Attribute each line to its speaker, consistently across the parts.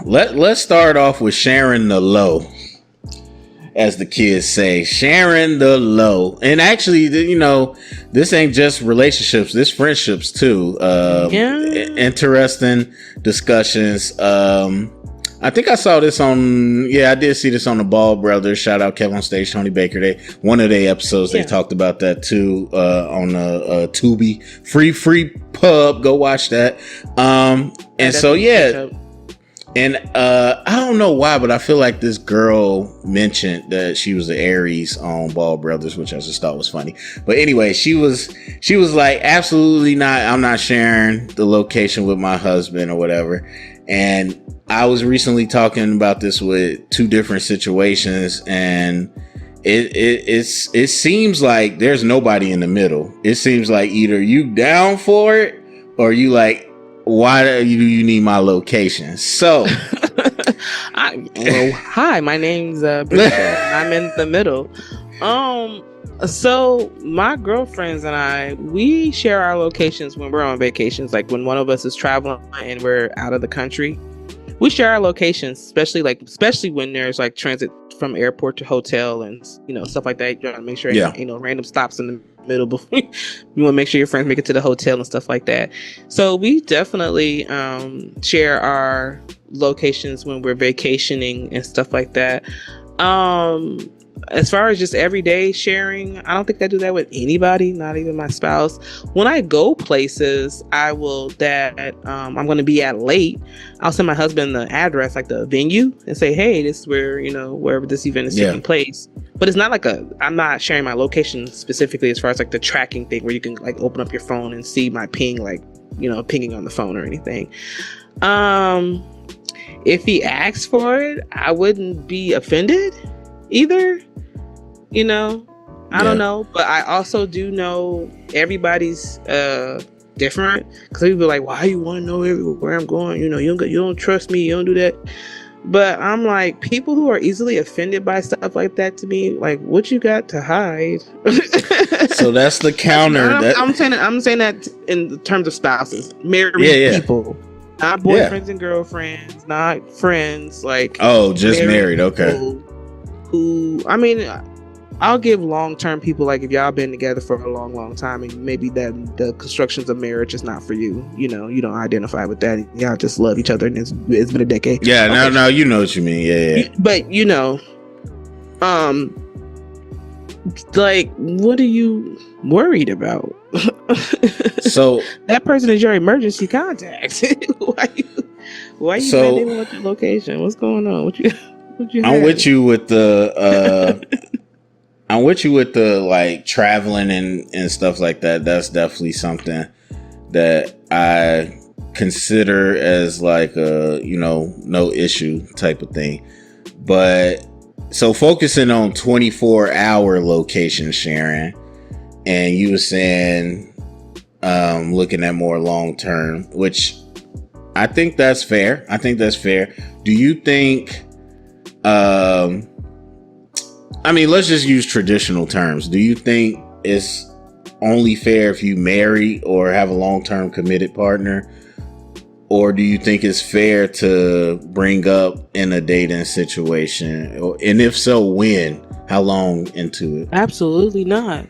Speaker 1: let's start off with sharing the low, as the kids say, sharing the low. And actually, this ain't just relationships, this friendships too. Interesting discussions. I think I saw this I did see this on the Ball Brothers. Shout out Kevin on Stage, Tony Baker. One of their episodes, they talked about that too, on Tubi. Free pub. Go watch that. And so, yeah. And I don't know why, but I feel like this girl mentioned that she was the Aries on Ball Brothers, which I just thought was funny. But anyway, she was like, absolutely not. I'm not sharing the location with my husband or whatever. And I was recently talking about this with two different situations, and it seems like there's nobody in the middle. It seems like either you down for it or you like, why do you need my location? So,
Speaker 2: hi, my name's Bridget. I'm in the middle. So my girlfriends and I, we share our locations when we're on vacations. Like when one of us is traveling and we're out of the country, we share our locations, especially when there's like transit from airport to hotel and stuff like that. You want to make sure ain't no random stops in the middle before you want to make sure your friends make it to the hotel and stuff like that. So we definitely share our locations when we're vacationing and stuff like that. As far as just everyday sharing, I don't think I do that with anybody, not even my spouse. When I go places, I'm going to be at late, I'll send my husband the address, like the venue, and say, hey, this is where, wherever this event is taking place. But it's not like I'm not sharing my location specifically as far as like the tracking thing where you can like open up your phone and see my ping, like, pinging on the phone or anything. If he asks for it, I wouldn't be offended either. I don't know, but I also do know everybody's different, because people be like, why you want to know everywhere I'm going? You don't trust me, you don't do that. But I'm like, people who are easily offended by stuff like that, to me, like, what you got to hide?
Speaker 1: So that's the counter.
Speaker 2: I'm saying that in terms of spouses, married people, not boyfriends and girlfriends, not friends. Like,
Speaker 1: just married. Okay.
Speaker 2: Who, I mean, I'll give long-term people, like if y'all been together for a long, long time and maybe that the constructions of marriage is not for you, you don't identify with that. Y'all just love each other and it's been a decade.
Speaker 1: Yeah, okay. Now you know what you mean. Yeah.
Speaker 2: But like, what are you worried about? So that person is your emergency contact. Why you bending with your location? What's going on? What you
Speaker 1: I'm with you with the I'm with you with the like traveling and stuff like that. That's definitely something that I consider as like a no issue type of thing. But so focusing on 24-hour location sharing, and you were saying looking at more long term, which I think that's fair. Do you think let's just use traditional terms. Do you think it's only fair if you marry or have a long-term committed partner? Or do you think it's fair to bring up in a dating situation? And if so, when? How long into it?
Speaker 2: Absolutely not.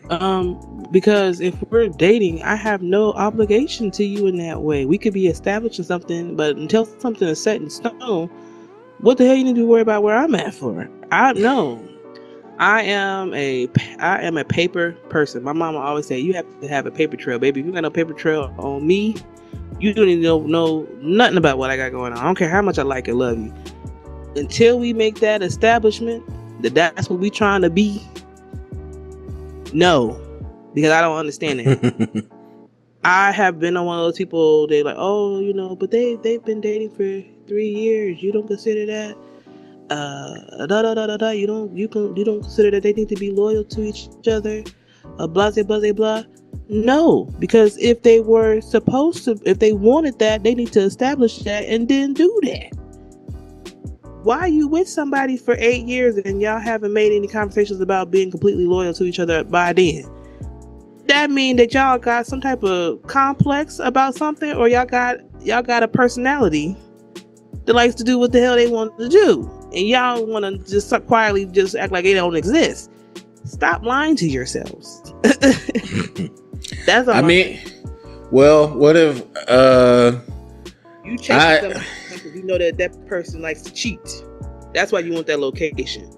Speaker 2: Because if we're dating, I have no obligation to you in that way. We could be establishing something, but until something is set in stone, what the hell you need to worry about where I'm at for? I am a paper person. My mama always said, you have to have a paper trail, baby. If you got no paper trail on me, you don't even know nothing about what I got going on. I don't care how much I like and love you. Until we make that establishment that's what we trying to be, no, because I don't understand it. I have been on one of those people, they like, but they've been dating for 3 years. You don't consider that? You don't consider that they need to be loyal to each other? Blah, blah, blah, blah. No, because if they were supposed to, if they wanted that, they need to establish that and then do that. Why are you with somebody for 8 years and y'all haven't made any conversations about being completely loyal to each other by then? That mean that y'all got some type of complex about something, or y'all got a personality that likes to do what the hell they want to do, and y'all want to just quietly just act like they don't exist. Stop lying to yourselves. That's all. I
Speaker 1: mean, well, what if
Speaker 2: you check somebody because you know that person likes to cheat? That's why you want that location.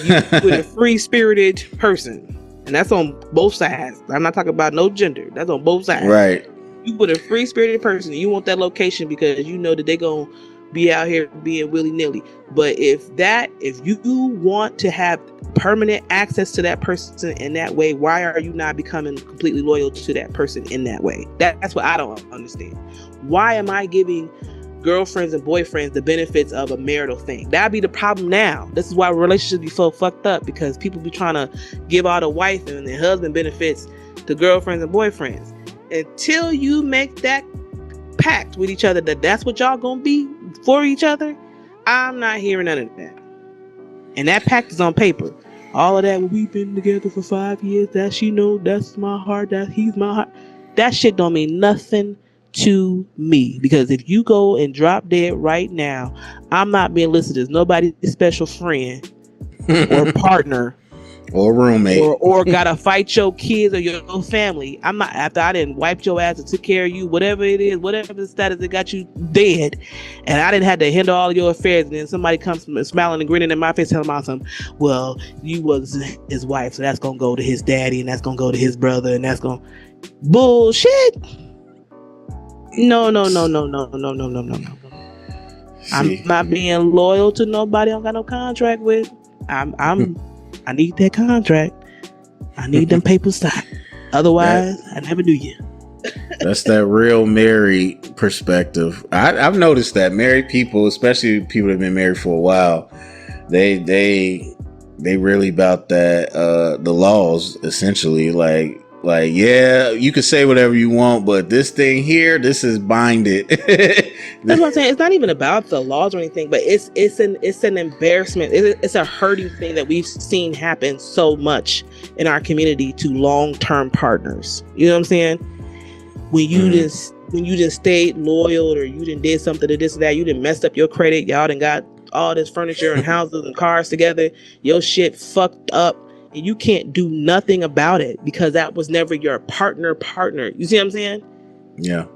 Speaker 2: You with a free-spirited person, and that's on both sides. I'm not talking about no gender. That's on both sides.
Speaker 1: Right.
Speaker 2: You with a free-spirited person, and you want that location because you know that they're gonna be out here being willy-nilly. But if you want to have permanent access to that person in that way, why are you not becoming completely loyal to that person in that way? That's what I don't understand. Why am I giving girlfriends and boyfriends the benefits of a marital thing? That'd be the problem now. This is why relationships be so fucked up, because people be trying to give all the wife and the husband benefits to girlfriends and boyfriends. Until you make that pact with each other that that's what y'all gonna be for each other, I'm not hearing none of that. And that pact is on paper. All of that, we've been together for 5 years, that's my heart, that he's my heart. That shit don't mean nothing to me, because if you go and drop dead right now, I'm not being listed as nobody's special friend or partner
Speaker 1: or roommate
Speaker 2: or gotta fight your kids or your family. I'm not, after I didn't wipe your ass and took care of you, whatever it is, whatever the status that got you dead, and I didn't have to handle all of your affairs, and then somebody comes smiling and grinning in my face telling me something, well, you was his wife, so that's gonna go to his daddy, and that's gonna go to his brother, and that's gonna bullshit. No. I'm not being loyal to nobody I don't got no contract with. I need that contract. I need them papers signed. Otherwise, I never knew you.
Speaker 1: That's that real married perspective. I've noticed that married people, especially people that have been married for a while, they really about that the laws, essentially. Like, yeah, you can say whatever you want, but this thing here, this is binded.
Speaker 2: That's what I'm saying. It's not even about the laws or anything, but it's an embarrassment. It's a hurting thing that we've seen happen so much in our community to long-term partners. You know what I'm saying? When you just stayed loyal, or you didn't did something to this or that, you didn't messed up your credit, y'all done got all this furniture and houses and cars together, your shit fucked up, and you can't do nothing about it because that was never your partner. You see what I'm saying?
Speaker 1: Yeah.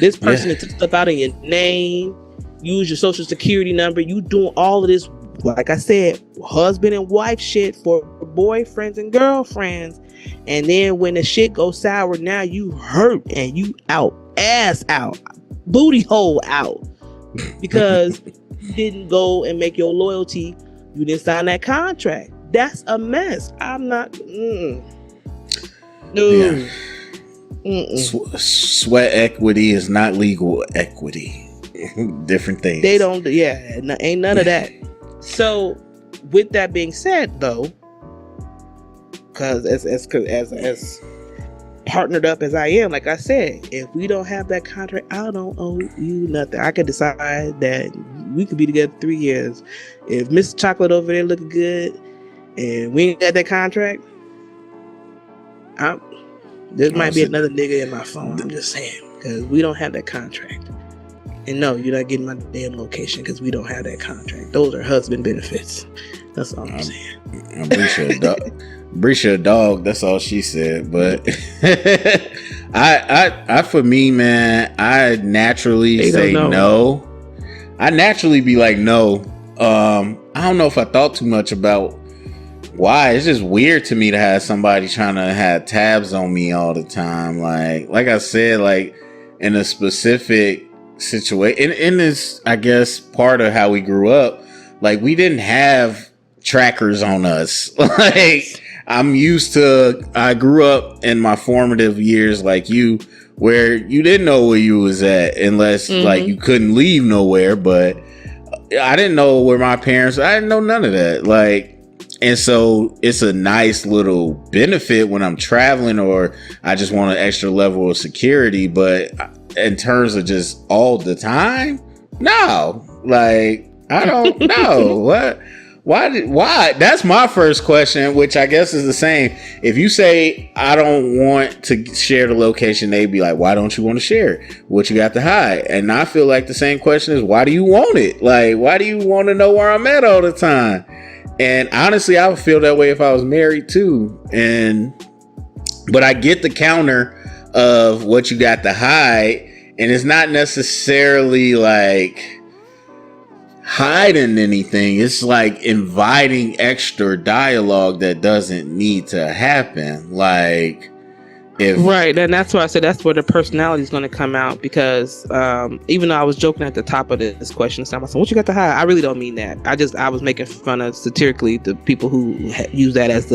Speaker 2: This person that took stuff out of your name, use your social security number, you doing all of this, like I said, husband and wife shit for boyfriends and girlfriends. And then when the shit goes sour, now you hurt and you out, ass out, booty hole out, because you didn't go and make your loyalty, you didn't sign that contract. That's a mess. I'm not. No.
Speaker 1: Yeah. Sweat equity is not legal equity. Different things.
Speaker 2: They don't. Yeah, ain't none of that. So, with that being said, though, because as partnered up as I am, like I said, if we don't have that contract, I don't owe you nothing. I could decide that we could be together 3 years. If Mr. Chocolate over there looking good, and we ain't got that contract, there might be another nigga in my phone. I'm just saying, because we don't have that contract. And no, you're not getting my damn location because we don't have that contract. Those are husband benefits. That's all I'm saying.
Speaker 1: Brisha dog. That's all she said. But I for me, man, I naturally say no. I naturally be like no. I don't know if I thought too much about why. It's just weird to me to have somebody trying to have tabs on me all the time. Like I said, like in a specific situation, in this, I guess, part of how we grew up, like we didn't have trackers on us. Like I grew up in my formative years like you, where you didn't know where you was at unless like you couldn't leave nowhere. But I didn't know where my parents, I didn't know none of that. Like, and so it's a nice little benefit when I'm traveling or I just want an extra level of security. But in terms of just all the time, no, like I don't know. Why? That's my first question, which I guess is the same. If you say I don't want to share the location, they'd be like, why don't you want to share it? What you got to hide? And I feel like the same question is, why do you want it? Like, why do you want to know where I'm at all the time? And honestly, I would feel that way if I was married too. But I get the counter of what you got to hide, and it's not necessarily like hiding anything. It's like inviting extra dialogue that doesn't need to happen. Like,
Speaker 2: right, and that's why I said that's where the personality is going to come out, because even though I was joking at the top of this question, so I said, what you got to hide? I really don't mean that. I was making fun of satirically the people who use that as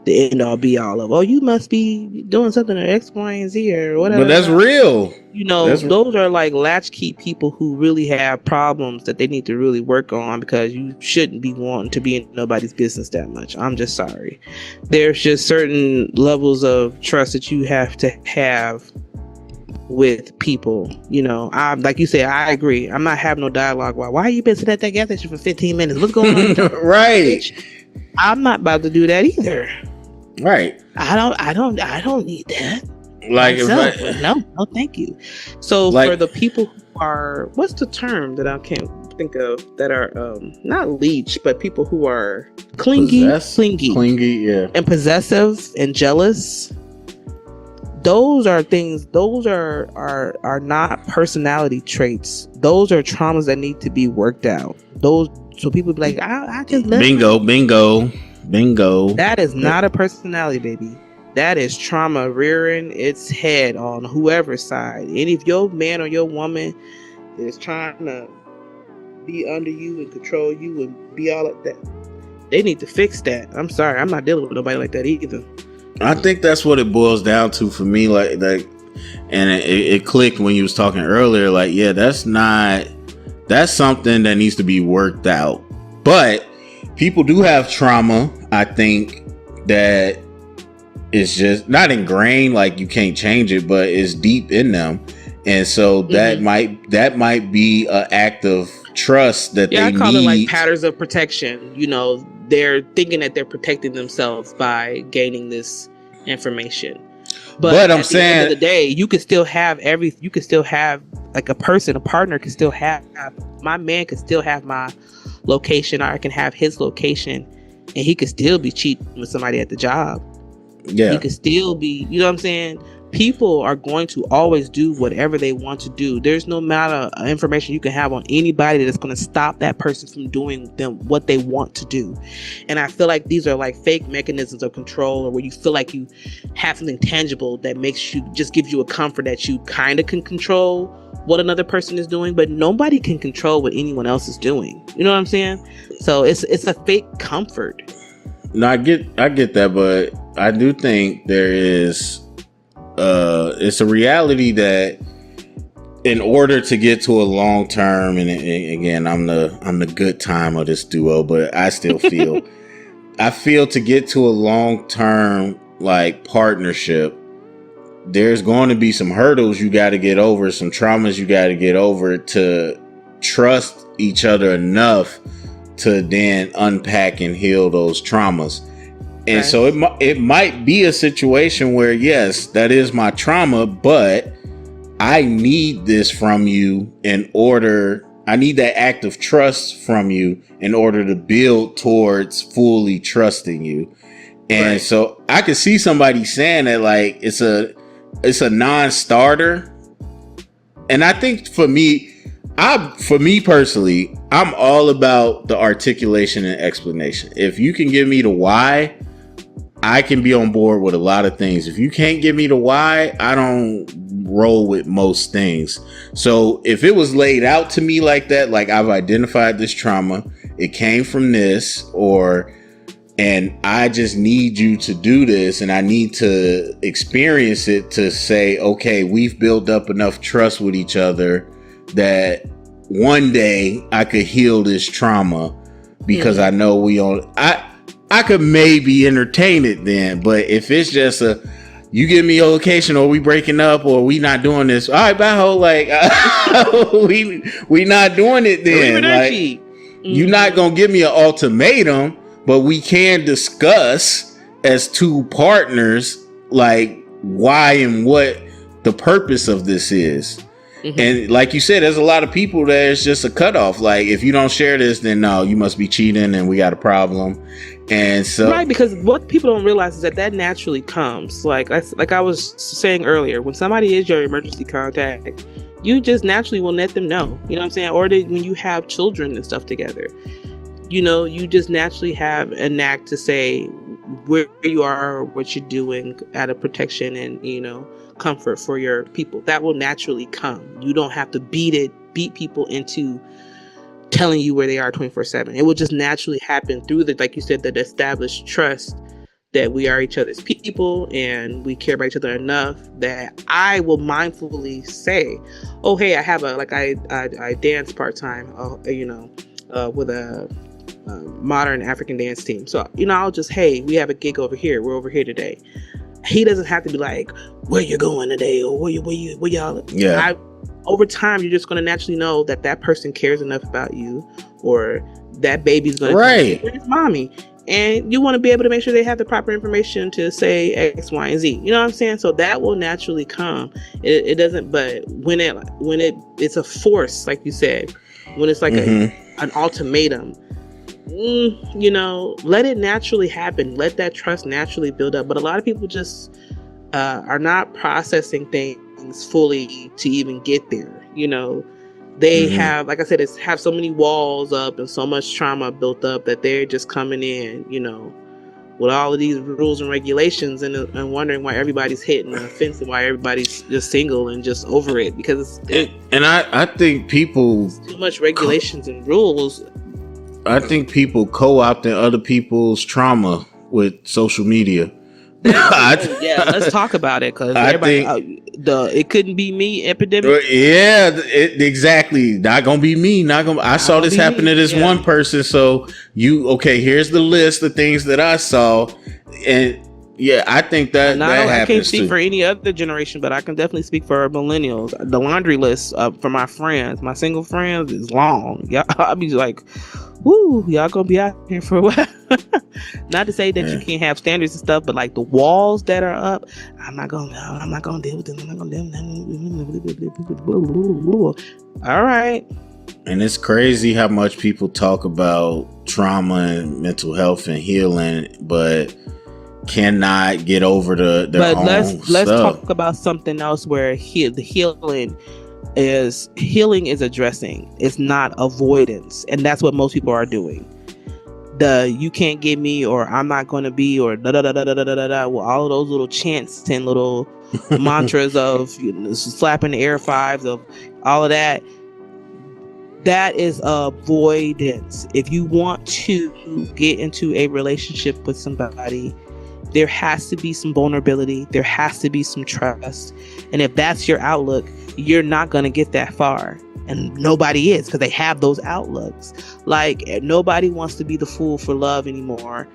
Speaker 2: the end all be all of, oh, you must be doing something or X, Y, and Z or whatever.
Speaker 1: But that's real.
Speaker 2: You know, those are like latchkey people who really have problems that they need to really work on, because you shouldn't be wanting to be in nobody's business that much. I'm just sorry. There's just certain levels of trust that you have to have with people. You know, I like you said, I agree. I'm not having no dialogue. Why you been sitting at that gas station for 15 minutes? What's going on?
Speaker 1: Right.
Speaker 2: I'm not about to do that either.
Speaker 1: Right.
Speaker 2: I don't need that.
Speaker 1: Like,
Speaker 2: no, thank you. So like, for the people who are, what's the term that I can't think of, that are not leech, but people who are clingy,
Speaker 1: yeah,
Speaker 2: and possessive and jealous. Those are things. Those are not personality traits. Those are traumas that need to be worked out. Those, so people be like, I just bingo. That is not a personality, baby. That is trauma rearing its head on whoever's side. And if your man or your woman is trying to be under you and control you and be all of that, they need to fix that. I'm sorry, I'm not dealing with nobody like that either.
Speaker 1: I think that's what it boils down to for me. Like, and it clicked when you was talking earlier. Like, yeah, that's something that needs to be worked out. But people do have trauma, I think, that is just not ingrained, like you can't change it, but it's deep in them. And so that might be an act of trust that they need. Yeah, I call it like
Speaker 2: patterns of protection. You know, they're thinking that they're protecting themselves by gaining this information. But I'm saying, at the end of the day, you could still have like a partner could still have, my man could still have my location, or I can have his location, and he could still be cheating with somebody at the job.
Speaker 1: Yeah,
Speaker 2: he could still be, you know what I'm saying? People are going to always do whatever they want to do. There's no amount of information you can have on anybody that's going to stop that person from doing what they want to do. And I feel like these are like fake mechanisms of control, or where you feel like you have something tangible that gives you a comfort that you kind of can control what another person is doing, but nobody can control what anyone else is doing. You know what I'm saying? So it's a fake comfort.
Speaker 1: No, I get that, but I do think there is it's a reality that in order to get to a long term, and again, I'm the good time of this duo, but I still feel I feel to get to a long term like partnership, there's going to be some hurdles you got to get over, some traumas you got to get over to trust each other enough to then unpack and heal those traumas. And right. So it might be a situation where, yes, that is my trauma, but I need this from you I need that act of trust from you in order to build towards fully trusting you. And right. So I could see somebody saying that like it's a non-starter. And I think for me personally, I'm all about the articulation and explanation. If you can give me the why, I can be on board with a lot of things. If you can't give me the why, I don't roll with most things. So if it was laid out to me like that, like I've identified this trauma, it came from this, and I just need you to do this, and I need to experience it to say, okay, we've built up enough trust with each other that one day I could heal this trauma, because I know I could maybe entertain it then. But if it's just you give me a location, or we breaking up, or we not doing this, all right, bye ho, like we not doing it then. Like, You're not gonna give me an ultimatum, but we can discuss as two partners, like why and what the purpose of this is. And like you said, there's a lot of people that it's just a cutoff. Like, if you don't share this, then no, you must be cheating and we got a problem. And so,
Speaker 2: right, because what people don't realize is that naturally comes. Like I was saying earlier, when somebody is your emergency contact, you just naturally will let them know. You know what I'm saying? Or when you have children and stuff together, you just naturally have a knack to say where you are, what you're doing out of protection and, comfort for your people. That will naturally come. You don't have to beat people into telling you where they are 24/7. It will just naturally happen through like you said, that established trust that we are each other's people and we care about each other enough that I will mindfully say, oh, hey, I have I dance part-time, with a modern African dance team. So, I'll just, hey, we have a gig over here. We're over here today. He doesn't have to be like, where you going today? Or where y'all?
Speaker 1: Yeah.
Speaker 2: Over time, you're just going to naturally know that person cares enough about you, or that baby's going to say, where's mommy? And you want to be able to make sure they have the proper information to say X, Y, and Z. You know what I'm saying? So that will naturally come. It doesn't, but when it's a force, like you said, when it's like an ultimatum, let it naturally happen. Let that trust naturally build up. But a lot of people just are not processing things fully to even get there. They have, like I said, have so many walls up and so much trauma built up that they're just coming in, with all of these rules and regulations and wondering why everybody's hitting the fence and why everybody's just single and just over it, because
Speaker 1: I think people
Speaker 2: too much regulations and rules.
Speaker 1: I think people co-opting other people's trauma with social media.
Speaker 2: Yeah, let's talk about it, because everybody, it couldn't be me epidemic.
Speaker 1: Yeah, exactly. Not gonna be me. I saw this happen to this one person. So here's the list of things that I saw, and yeah, I think that happens. I can't
Speaker 2: speak for any other generation, but I can definitely speak for millennials. The laundry list for my friends, my single friends, is long. Yeah, I'll be like, woo, y'all gonna be out here for a while. Not to say that you can't have standards and stuff, but like the walls that are up, I'm not gonna deal with them. I'm not gonna deal with them. All right.
Speaker 1: And it's crazy how much people talk about trauma and mental health and healing, but cannot get over their own
Speaker 2: let's talk about something else where the healing is addressing. It's not avoidance, and that's what most people are doing. You can't get me, or I'm not going to be, or da da da da da da da da. Well, all of those little chants and little mantras of slapping the air fives, of all of that. That is avoidance. If you want to get into a relationship with somebody, there has to be some vulnerability. There has to be some trust. And if that's your outlook, you're not going to get that far. And nobody is, because they have those outlooks. Like, nobody wants to be the fool for love anymore.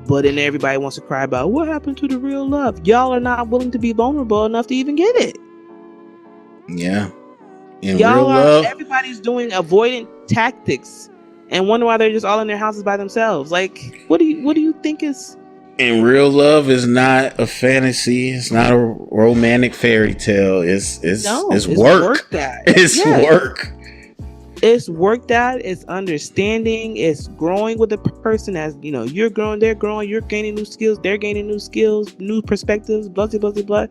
Speaker 2: But then everybody wants to cry about what happened to the real love. Y'all are not willing to be vulnerable enough to even get it.
Speaker 1: Yeah.
Speaker 2: Everybody's doing avoidant tactics and wonder why they're just all in their houses by themselves. Like, what do you think is...
Speaker 1: And real love is not a fantasy. It's not a romantic fairy tale. It's work. It's work.
Speaker 2: It's work that it's understanding. It's growing with the person. As you're growing, they're growing. You're gaining new skills. They're gaining new skills, new perspectives. Blah blah blah blah.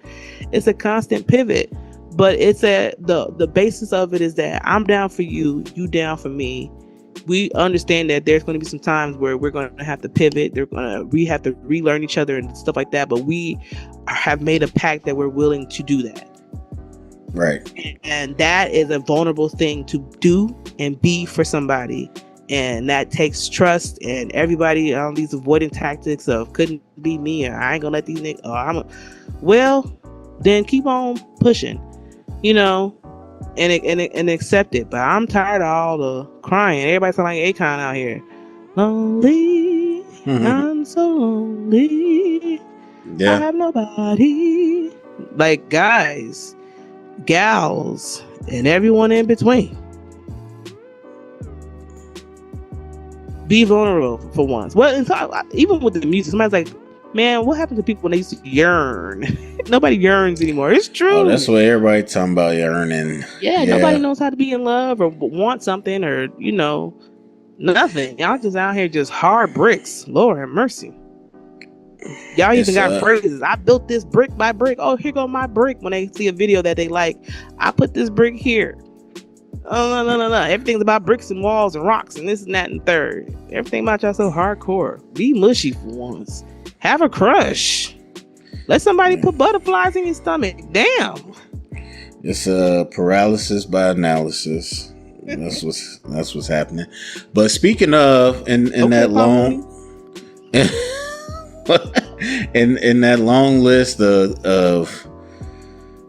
Speaker 2: It's a constant pivot, but the basis of it is that I'm down for you. You down for me. We understand that there's going to be some times where we're going to have to pivot. We have to relearn each other and stuff like that. But we have made a pact that we're willing to do that.
Speaker 1: Right.
Speaker 2: And that is a vulnerable thing to do and be for somebody. And that takes trust. And everybody on these avoiding tactics of couldn't be me, or I ain't gonna let these niggas, well, then keep on pushing, and accept it. But I'm tired of all the crying. Everybody sound like Akon out here. Lonely, I'm so lonely.
Speaker 1: Yeah.
Speaker 2: I have nobody. Like, guys, gals, and everyone in between. be vulnerable for once. Well, even with the music, somebody's like, man, what happened to people when they used to yearn? Nobody yearns anymore. It's true.
Speaker 1: Oh, that's what everybody talking about, yearning.
Speaker 2: Yeah, nobody knows how to be in love or want something or, nothing. Y'all just out here just hard bricks. Lord have mercy. Y'all even got phrases. I built this brick by brick. Oh, here go my brick. When they see a video that they like, I put this brick here. Oh, no. Everything's about bricks and walls and rocks and this and that and third. Everything about y'all so hardcore. Be mushy for once. Have a crush. Let somebody put butterflies in your stomach. Damn.
Speaker 1: It's paralysis by analysis. That's what's happening. But speaking of, in that long, in that long list of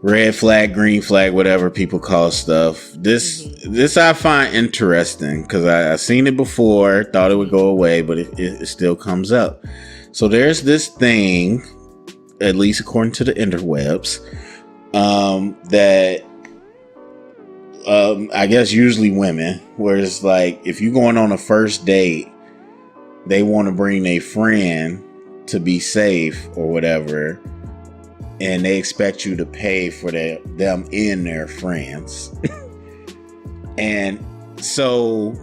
Speaker 1: red flag, green flag, whatever people call stuff, this I find interesting because I seen it before, thought it would go away, but it still comes up. So there's this thing, at least according to the interwebs, that I guess usually women, where it's like if you're going on a first date, they want to bring a friend to be safe or whatever, and they expect you to pay for them and their friends. And so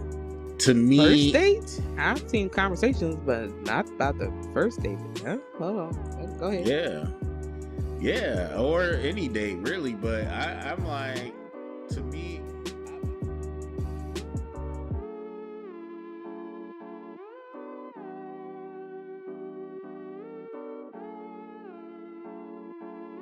Speaker 1: to me,
Speaker 2: first date, I've seen conversations, but not about the first date. Huh? Hold on, go ahead.
Speaker 1: Yeah, or any date really. But I'm like, to me,